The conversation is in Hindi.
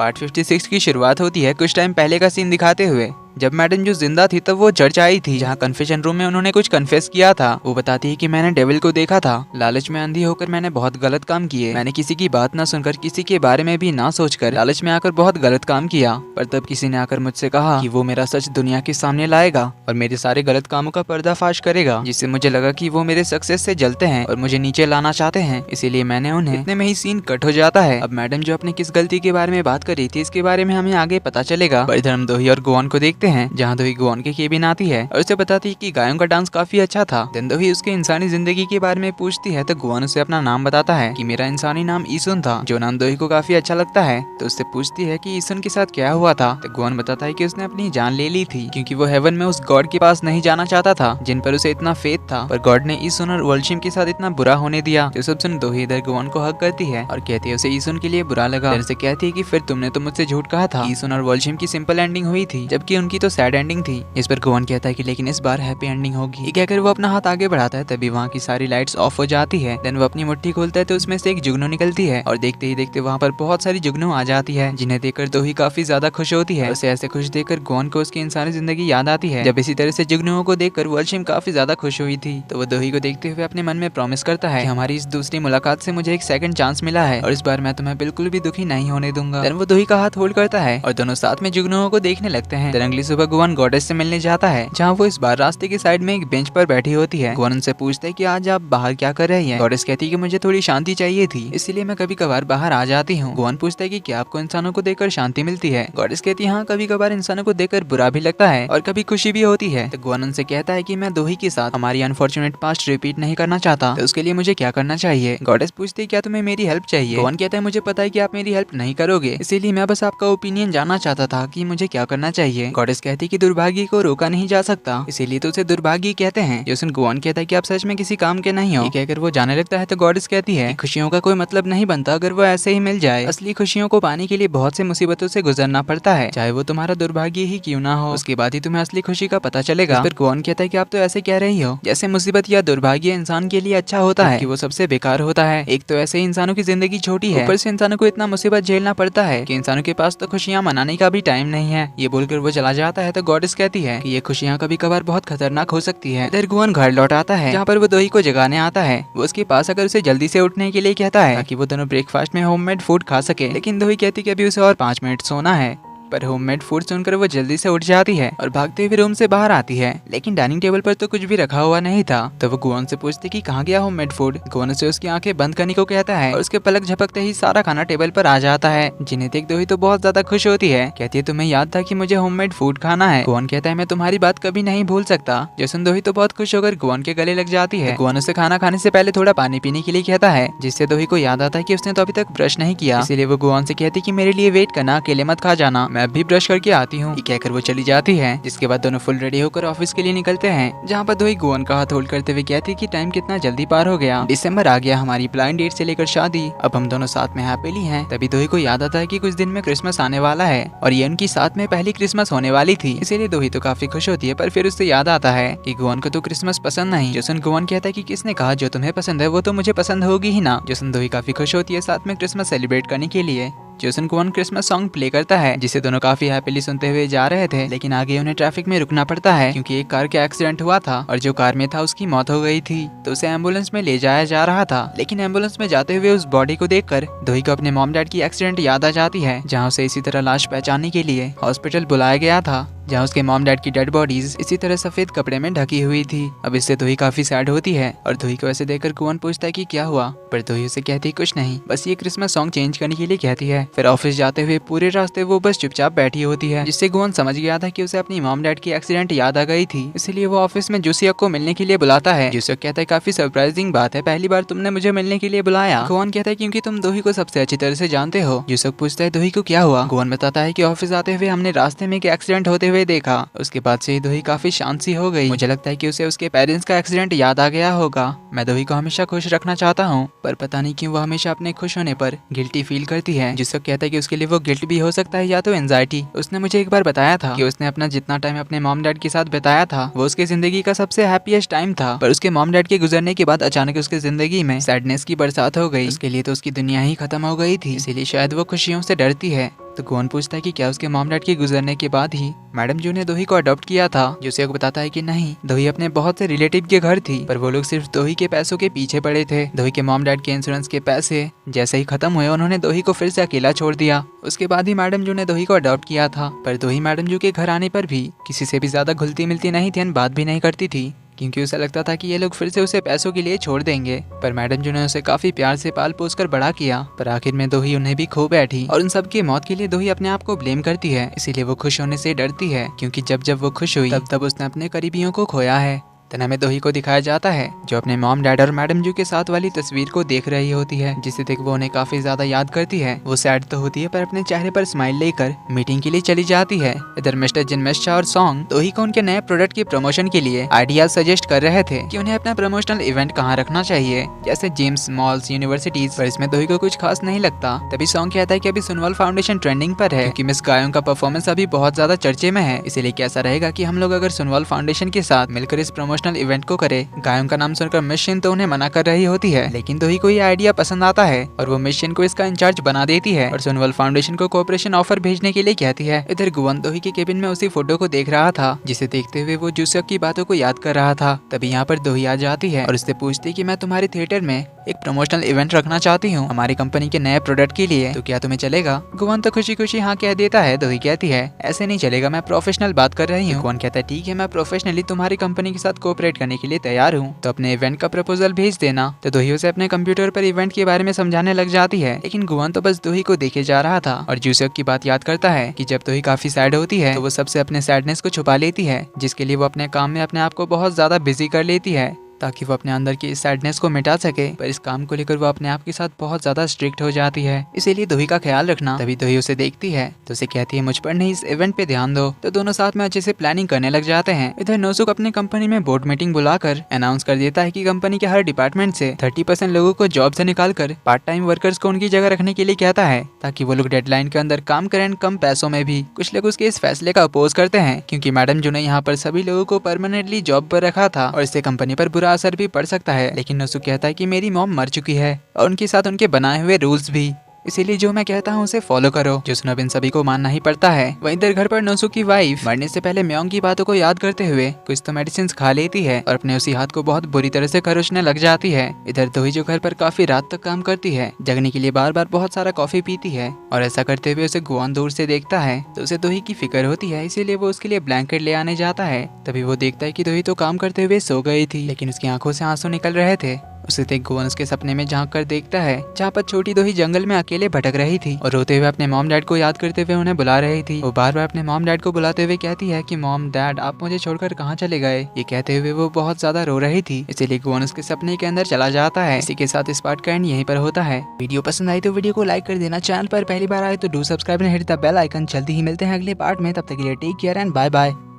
पार्ट 56 की शुरुआत होती है कुछ टाइम पहले का सीन दिखाते हुए, जब मैडम जो जिंदा थी तब वो चर्च आई थी जहाँ कन्फेशन रूम में उन्होंने कुछ कन्फेस किया था। वो बताती है कि मैंने डेविल को देखा था, लालच में अंधी होकर मैंने बहुत गलत काम किए। मैंने किसी की बात ना सुनकर, किसी के बारे में भी ना सोचकर लालच में आकर बहुत गलत काम किया। पर तब किसी ने आकर मुझसे कहा कि वो मेरा सच दुनिया के सामने लाएगा और मेरे सारे गलत कामों का पर्दाफाश करेगा, जिससे मुझे लगा कि वो मेरे सक्सेस से जलते हैं और मुझे नीचे लाना चाहते हैं, इसीलिए मैंने उन्हें। इतने में ही सीन कट हो जाता है। अब मैडम जो अपनी किस गलती के बारे में बात कर रही थी इसके बारे में हमें आगे पता चलेगा। पर इधर हम दोही और गोवन को देखते हैं जहाँ दोही गोवन के केबिन आती है और उसे बताती है कि गायों का डांस काफी अच्छा था। देन दोही उसके इंसानी जिंदगी के बारे में पूछती है तो गोवन उसे अपना नाम बताता है कि मेरा इंसानी नाम ईसुन था, जो नाम दोही को काफी अच्छा लगता है। तो उससे पूछती है कि ईसुन के साथ क्या हुआ था। तो गोवन बताता है कि उसने अपनी जान ले ली थी क्योंकि वो हेवन में उस गॉड के पास नहीं जाना चाहता था जिन पर उसे इतना फेथ था, पर गॉड ने ईसुन और वोल्शिम के साथ इतना बुरा होने दिया। तो सब सुन दोही इधर गोवन को हक करती है और कहती है उसे ईसुन के लिए बुरा लगा। से कहती है कि फिर तुमने तो मुझसे झूठ कहा था, ईसुन और वोल्शिम की सिंपल एंडिंग हुई थी जबकि उनकी तो सैड एंडिंग थी। इस पर गोवन कहता है कि लेकिन इस बार हैप्पी एंडिंग होगी। ये कहकर वो अपना हाथ आगे बढ़ाता है, तभी वहाँ की सारी लाइट्स ऑफ हो जाती है। देन वो अपनी मुट्ठी खोलता है तो उसमें से एक जुगनू निकलती है और देखते ही देखते वहाँ पर बहुत सारी जुगनू आ जाती है, जिन्हें देखकर दोही काफी ज्यादा खुश होती है। उसे ऐसे खुश देखकर गोवन को उसकी इंसानी जिंदगी याद आती है। जब इसी तरह से जुगनुओं को देखकर वोल्शिम काफी ज्यादा खुश हुई थी, तो वो दोही को देखते हुए अपने मन में प्रॉमिस करता है कि हमारी इस दूसरी मुलाकात से मुझे एक सेकंड चांस मिला है और इस बार मैं तुम्हें बिल्कुल भी दुखी नहीं होने दूंगा। देन वो दोही का हाथ होल्ड करता है और दोनों साथ में जुगनुओं को देखने लगते हैं। देन अगली सुबह गोवन गॉडेस से मिलने जाता है, जहाँ वो इस बार रास्ते के साइड में एक बेंच पर बैठी होती है। गोवन उनसे पूछता है कि आज आप बाहर क्या कर रही हैं? गॉडेस कहती है कि मुझे थोड़ी शांति चाहिए थी, इसलिए मैं कभी कभार बाहर आ जाती हूँ। गोवन पूछता है कि क्या आपको इंसानों को देखकर शांति मिलती है? गॉडेस कहती है हाँ, कभी कभार इंसानों को देखकर बुरा भी लगता है और कभी खुशी भी होती है। तो गोवन उनसे कहता है कि मैं दोही के साथ हमारी अनफॉर्चुनेट पास्ट रिपीट नहीं करना चाहता, तो उसके लिए मुझे क्या करना चाहिए? गॉडेस पूछती है क्या तुम्हें मेरी हेल्प चाहिए? गोवन कहता है मुझे पता है कि आप मेरी हेल्प नहीं करोगे, इसीलिए मैं बस आपका ओपिनियन जानना चाहता था कि मुझे क्या करना चाहिए। गॉडेस कहती है कि दुर्भाग्य को रोका नहीं जा सकता, इसीलिए तो उसे दुर्भाग्य कहते हैं। जो सुन गोवन कहता है कि आप सच में किसी काम के नहीं हो। ये कहकर वो जाने लगता है तो गॉडेस कहती है कि खुशियों का कोई मतलब नहीं बनता अगर वो ऐसे ही मिल जाए। असली खुशियों को पाने के लिए बहुत से मुसीबतों से गुजरना पड़ता है, चाहे वो तुम्हारा दुर्भाग्य ही क्यों ना हो। उसके बाद ही तुम्हें असली खुशी का पता चलेगा। इस पर गोवन कहता है कि आप तो ऐसे कह रही हो जैसे मुसीबत या दुर्भाग्य इंसान के लिए अच्छा होता है कि वो सबसे बेकार होता है। एक तो ऐसे ही इंसानों की जिंदगी छोटी है, ऊपर से इंसानों को इतना मुसीबत झेलना पड़ता है कि इंसानों के पास तो खुशियाँ मनाने का भी टाइम नहीं है। ये बोलकर वो चला जाता है तो गॉडेस कहती है कि ये खुशियाँ कभी कभार बहुत खतरनाक हो सकती है। इधर गोवन घर लौट आता है जहाँ पर वो दोही को जगाने आता है। वो उसके पास आकर उसे जल्दी से उठने के लिए कहता है ताकि वो दोनों ब्रेकफास्ट में होममेड फूड खा सके, लेकिन दोही कहती कि अभी उसे और 5 मिनट सोना है। पर होममेड फूड सुनकर वो जल्दी से उठ जाती है और भागते हुए रूम से बाहर आती है, लेकिन डाइनिंग टेबल पर तो कुछ भी रखा हुआ नहीं था। तो वो गोवन से पूछती कि कहाँ गया होममेड फूड। गोवन से उसकी आंखें बंद करने को कहता है और उसके पलक झपकते ही सारा खाना टेबल पर आ जाता है, जिन्हें देख दोही तो बहुत ज्यादा खुश होती है। कहती है तुम्हें याद था कि मुझे होममेड फूड खाना है। गोवन कहता है मैं तुम्हारी बात कभी नहीं भूल सकता। जैसन दोही तो बहुत खुश होकर गोवन के गले लग जाती है। गोवन उसे खाना खाने से पहले थोड़ा पानी पीने के लिए कहता है, जिससे दोही को याद आता है कि उसने तो अभी तक ब्रश नहीं किया, इसीलिए वो गोवन से कहती कि मेरे लिए वेट करना, अकेले मत खा जाना, मैं अभी ब्रश करके आती हूँ। ये कहकर वो चली जाती है, जिसके बाद दोनों फुल रेडी होकर ऑफिस के लिए निकलते हैं, जहाँ पर दोही गोवन का हाथ होल्ड करते हुए कहती है कि टाइम कितना जल्दी पार हो गया, दिसंबर आ गया, हमारी ब्लाइंड डेट से लेकर शादी, अब हम दोनों साथ में हैप्पीली हैं। तभी दोही को याद आता है कि कुछ दिन में क्रिसमस आने वाला है और ये उनकी साथ में पहली क्रिसमस होने वाली थी, इसीलिए दोही तो काफी खुश होती है। पर फिर उससे याद आता है कि गोवन को तो क्रिसमस पसंद नहीं। जोसन गोवन कहता है कि किसने कहा जो तुम्हें पसंद है वो तो मुझे पसंद होगी ही ना। जोसन दोही काफी खुश होती है साथ में क्रिसमस सेलिब्रेट करने के लिए। Jason Goan Christmas song play करता है, जिसे दोनों काफी हैप्पीली सुनते हुए जा रहे थे, लेकिन आगे उन्हें ट्रैफिक में रुकना पड़ता है क्योंकि एक कार का एक्सीडेंट हुआ था और जो कार में था उसकी मौत हो गई थी। तो उसे एम्बुलेंस में ले जाया जा रहा था, लेकिन एम्बुलेंस में जाते हुए उस बॉडी को देखकर दोही को अपने मॉम डैड की एक्सीडेंट याद आ जाती है, जहाँ उसे इसी तरह लाश पहचानने के लिए हॉस्पिटल बुलाया गया था, जहाँ उसके मॉम डैड की डेड बॉडीज इसी तरह सफेद कपड़े में ढकी हुई थी। अब इससे दोही काफी सैड होती है और दोही को ऐसे देखकर गोवन पूछता है कि क्या हुआ, पर दोही उसे कहती है कुछ नहीं, बस ये क्रिसमस सॉन्ग चेंज करने के लिए कहती है। फिर ऑफिस जाते हुए पूरे रास्ते वो बस चुपचाप बैठी होती है, जिससे गोवन समझ गया था कि उसे अपनी मॉम डैड की एक्सीडेंट याद आ गई थी, इसलिए वो ऑफिस में जूसियक को मिलने के लिए बुलाता है। जूसियक कहता है काफी सरप्राइजिंग बात है, पहली बार तुमने मुझे मिलने के लिए बुलाया। गोवन कहता है क्योंकि तुम दोही को सबसे अच्छी तरह से जानते हो। जूसियक पूछता है दोही को क्या हुआ। गोवन बताता है कि ऑफिस आते हुए हमने रास्ते में एक एक्सीडेंट होते हुए देखा, उसके बाद से ही दोही काफी शांत सी हो गई। मुझे लगता है कि उसे उसके पेरेंट्स का एक्सीडेंट याद आ गया होगा। मैं दोही को हमेशा खुश रखना चाहता हूँ, पर पता नहीं क्यों वो हमेशा अपने खुश होने पर गिल्टी फील करती है। जूसियक कहता है कि उसके लिए वो गिल्ट भी हो सकता है या तो एंजाइटी। उसने मुझे एक बार बताया था कि उसने अपना जितना टाइम अपने मॉम डैड के साथ बिताया था वो उसकी जिंदगी का सबसे हैप्पीएस्ट टाइम था, पर उसके मॉम डैड के गुजरने के बाद अचानक उसकी जिंदगी में सैडनेस की बरसात हो गई। उसके लिए तो उसकी दुनिया ही खत्म हो गई थी, इसीलिए शायद वो खुशियों से डरती है। तो गुवन पूछता है कि क्या उसके मॉम डैड के गुजरने के बाद ही मैडम जू ने दोही को अडॉप्ट किया था। जोसेफ को बताता है कि नहीं, दोही अपने बहुत से रिलेटिव के घर थी, पर वो लोग सिर्फ दोही के पैसों के पीछे पड़े थे। दोही के मॉम डैड के इंश्योरेंस के पैसे जैसे ही खत्म हुए, उन्होंने दोही को फिर से अकेला छोड़ दिया। उसके बाद ही मैडम जू ने दोही को अडॉप्ट किया था, पर दोही मैडम जू के घर आने पर भी किसी से भी ज्यादा घुलती मिलती नहीं थी, बात भी नहीं करती थी, क्योंकि उसे लगता था कि ये लोग फिर से उसे पैसों के लिए छोड़ देंगे। पर मैडम जू ने उसे काफी प्यार से पाल पोस कर बड़ा किया, पर आखिर में दोही उन्हें भी खो बैठी और उन सब की मौत के लिए दोही अपने आप को ब्लेम करती है। इसीलिए वो खुश होने से डरती है, क्योंकि जब जब वो खुश हुई तब उसने अपने करीबियों को खोया है। तन हमें दोही को दिखाया जाता है जो अपने मॉम डैड और मैडम जू के साथ वाली तस्वीर को देख रही होती है, जिसे देख वो उन्हें काफी ज्यादा याद करती है। वो सैड तो होती है, पर अपने चेहरे पर स्माइल लेकर मीटिंग के लिए चली जाती है। इधर मिस्टर जिनमेश और सॉन्ग दोही को उनके नए प्रोडक्ट के प्रमोशन के लिए आइडियाज सजेस्ट कर रहे थे कि उन्हें अपना प्रमोशनल इवेंट कहाँ रखना चाहिए, जैसे जिम्स, मॉल्स, यूनिवर्सिटीज। पर इसमें दोही को कुछ खास नहीं लगता। तभी सॉन्ग कहता है कि अभी सुनवाल फाउंडेशन ट्रेंडिंग पर है, क्योंकि मिस गायों का परफॉर्मेंस अभी बहुत ज्यादा चर्चे में है। इसीलिए कैसा रहेगा कि हम लोग अगर सुनवाल फाउंडेशन के साथ मिलकर इस प्रमोशनल इवेंट को करें। गायों का नाम सुनकर मिशन तो उन्हें मना कर रही होती है, लेकिन दोही को ये आइडिया पसंद आता है और वो मिशन को इसका इंचार्ज बना देती है और सुनवाल फाउंडेशन को कोऑपरेशन ऑफर भेजने के लिए कहती है। इधर गुवन दोही के केबिन में उसी फोटो को देख रहा था, जिसे देखते हुए वो जूसक की बातों को याद कर रहा था। तभी यहाँ पर दोही आ जाती है और उससे पूछती कि मैं तुम्हारे थिएटर में एक प्रमोशनल इवेंट रखना चाहती हूँ हमारी कंपनी के नए प्रोडक्ट के लिए, तो क्या तुम्हें चलेगा? गुवन तो खुशी खुशी हाँ कह देता है। दोही कहती है ऐसे नहीं चलेगा, मैं प्रोफेशनल बात कर रही हूँ। गुवन कहता है ठीक है, मैं प्रोफेशनली तुम्हारी कंपनी के साथ कोऑपरेट करने के लिए तैयार हूँ, तो अपने इवेंट का प्रपोजल भेज देना। तो दोही उसे अपने कंप्यूटर पर इवेंट के बारे में समझाने लग जाती है, लेकिन गुवन तो बस दोही को देखे जा रहा था और जूसक की बात याद करता है कि जब दोही काफी सैड होती है तो वो सबसे अपने सैडनेस को छुपा लेती है, जिसके लिए वो अपने काम में अपने आप को बहुत ज्यादा बिजी कर लेती है ताकि वो अपने अंदर की इस सैडनेस को मिटा सके। पर इस काम को लेकर वो अपने आप के साथ बहुत ज्यादा स्ट्रिक्ट हो जाती है, इसीलिए दोही का ख्याल रखना। तभी दोही उसे देखती है तो उसे कहती है मुझ पर नहीं, इस इवेंट पे ध्यान दो। तो दोनों साथ में अच्छे से प्लानिंग करने लग जाते हैं। इधर नोसुक अपनी कंपनी में बोर्ड मीटिंग बुलाकर अनाउंस कर देता है कि कंपनी के हर डिपार्टमेंट से 30% लोगों को जॉब से निकाल कर पार्ट टाइम वर्कर्स को उनकी जगह रखने के लिए कहता है, ताकि वो लोग डेडलाइन के अंदर काम करें कम पैसों में भी। कुछ लोग उसके इस फैसले का अपोज करते हैं, क्योंकि मैडम जू ने यहाँ पर सभी लोगों को परमानेंटली जॉब पर रखा था और इससे कंपनी पर बुरा असर भी पड़ सकता है। लेकिन नोसुक कहता है कि मेरी मॉम मर चुकी है और उनके साथ उनके बनाए हुए रूल्स भी, इसीलिए जो मैं कहता हूँ उसे फॉलो करो। जो इन सभी को मानना ही पड़ता है। वहीं इधर घर पर नोसुक की वाइफ मरने से पहले म्योंग की बातों को याद करते हुए कुछ तो मेडिसिन खा लेती है और अपने उसी हाथ को बहुत बुरी तरह से खरोचने लग जाती है। इधर दोही जो घर पर काफी रात तक काम करती है, जगने के लिए बार बार बहुत सारा कॉफी पीती है और ऐसा करते हुए उसे गुआन दूर से देखता है तो उसे दोही की फिक्र होती है, इसीलिए वो उसके लिए ब्लैंकेट ले आने जाता है। तभी वो देखता है कि दोही तो काम करते हुए सो गई थी, लेकिन उसकी आंखों से आंसू निकल रहे थे। उसे देख गुवन उसके सपने में झांक कर देखता है, जहाँ पर छोटी दोही जंगल में अकेले भटक रही थी और रोते हुए अपने मॉम डैड को याद करते हुए उन्हें बुला रही थी। वो बार बार अपने मॉम डैड को बुलाते हुए कहती है कि मॉम डैड आप मुझे छोड़कर कहाँ चले गए। ये कहते हुए वो बहुत ज्यादा रो रही थी, इसीलिए गुवन उसके सपने के अंदर चला जाता है। इसी के साथ इस पार्ट का एंड यहीं पर होता है। वीडियो पसंद आई तो वीडियो को लाइक कर देना, चैनल पर पहली बार आए तो do subscribe and hit the bell icon. जल्दी ही मिलते हैं अगले पार्ट में, तब तक के लिए take care and bye bye.